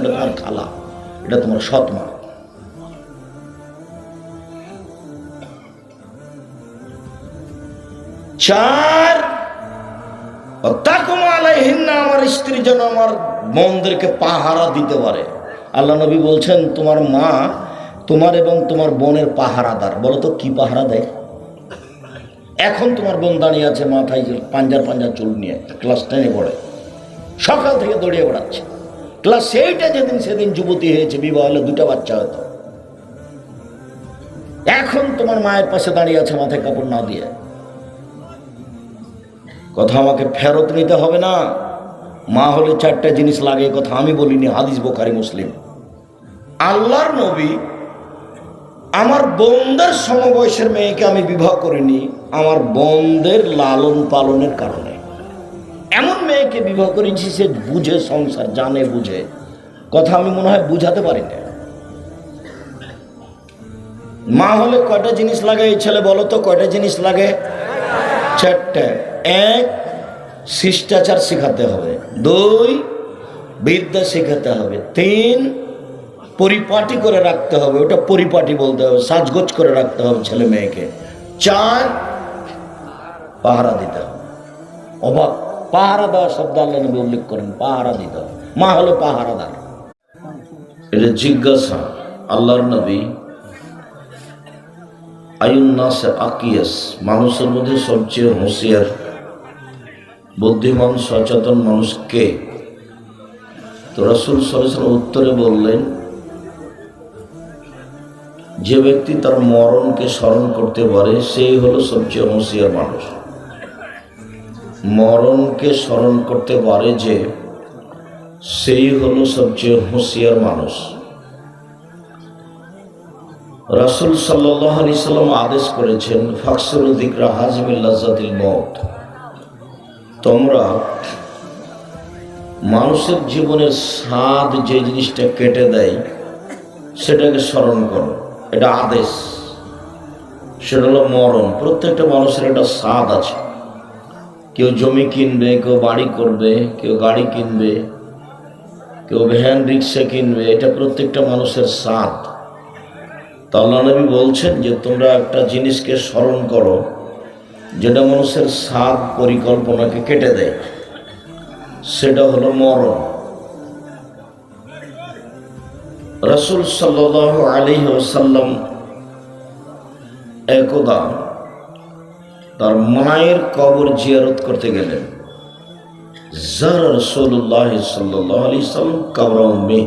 এটা তোমার খালা, এটা তোমার সৎ মা। চার, আমার স্ত্রী যেন আমার বোনদেরকে পাহারা দিতে পারে। আল্লাহ নবী বলছেন তোমার মা তোমার এবং তোমার বোনের পাহারাদার। বলো তো কি পাহারা দেয়? এখন তোমার বোন দাঁড়িয়ে আছে মাথায় পাঞ্জার চুল নিয়ে, ক্লাস 10-এ পড়ে, সকাল থেকে দৌড়িয়ে বেড়াচ্ছে। ক্লাস 8-এ যেদিন সেদিন যুবতী হয়েছে, বিবাহ হলে 2টা বাচ্চা হতো। এখন তোমার মায়ের পাশে দাঁড়িয়ে আছে মাথায় কাপড় না দিয়ে। কথা আমাকে ফেরত নিতে হবে না। মা হলে 4টা জিনিস লাগে, কথা আমি বলিনি, হাদিস বুখারী মুসলিম। আল্লাহর নবী আমার বোনদের সমবয়সের মেয়েকে আমি বিবাহ করিনি আমার বোনদের লালন পালনের কারণে। এমন মেয়েকে বিবাহ করেছি সে বুঝে সংসার, জানে বুঝে। কথা আমি মনে হয় বুঝাতে পারি না। মা হলে কয়টা জিনিস লাগে এই ছেলে বলো তো, কয়টা জিনিস লাগে? 4টা। 1, শিষ্টাচার শেখাতে হবে। 2, বিদ্যা শেখাতে হবে। 3, পরিপাটি করে রাখতে হবে, ওটা পরিপাটি বলতে হবে, সাজগোজ করে রাখতে হবে ছেলে মেয়েকে। 4, পাহারা দিতে হবে। অবাক, পাহারা দেওয়া শব্দ আল্লাহ নবী উল্লেখ করেন, পাহারা দিতে হবে। মা হলো পাহারাদার। এটা জিজ্ঞাসা আল্লাহর নবী, আয়ুন্নাসে আকিয়াস, মানুষের মধ্যে সবচেয়ে হুঁশিয়ার, বুদ্ধিমান, সচেতন মানুষ কে? তো রাসূল সাল্লাল্লাহু আলাইহি ওয়াসাল্লাম উত্তরে বললেন, যে ব্যক্তি তার মরণকে স্মরণ করতে পারে সেই হলো সবচেয়ে হুঁশিয়ার মানুষ। মরণকে স্মরণ করতে পারে যে, সেই হলো সবচেয়ে হুঁশিয়ার মানুষ। রাসূল সাল্লাল্লাহু আলাইহি সাল্লাম আদেশ করেছেন, ফাকসুরু যিকরা হাযমিল লাযাতিল মউত, তোমরা মানুষের জীবনের স্বাদ যে জিনিসটা কেটে দেয় সেটাকে স্মরণ করো। এটা আদেশ, সেটা হলো মরণ। প্রত্যেকটা মানুষের একটা স্বাদ আছে। কেউ জমি কিনবে, কেউ বাড়ি করবে, কেউ গাড়ি কিনবে, কেউ ভ্যান রিক্সা কিনবে, এটা প্রত্যেকটা মানুষের স্বাদ। তা আল্লাহ নবী বলছেন যে তোমরা একটা জিনিসকে স্মরণ করো যেটা মানুষের স্বাদ পরিকল্পনাকে কেটে দেয়, সেটা হলো মরণ। রাসূল সাল্লাল্লাহু আলাইহি ওয়াসাল্লাম একদা তার মায়ের কবর জিয়ারত করতে গেলেন। যারা রাসূলুল্লাহ সাল্লাল্লাহু আলাইহি ওয়াসাল্লাম কবর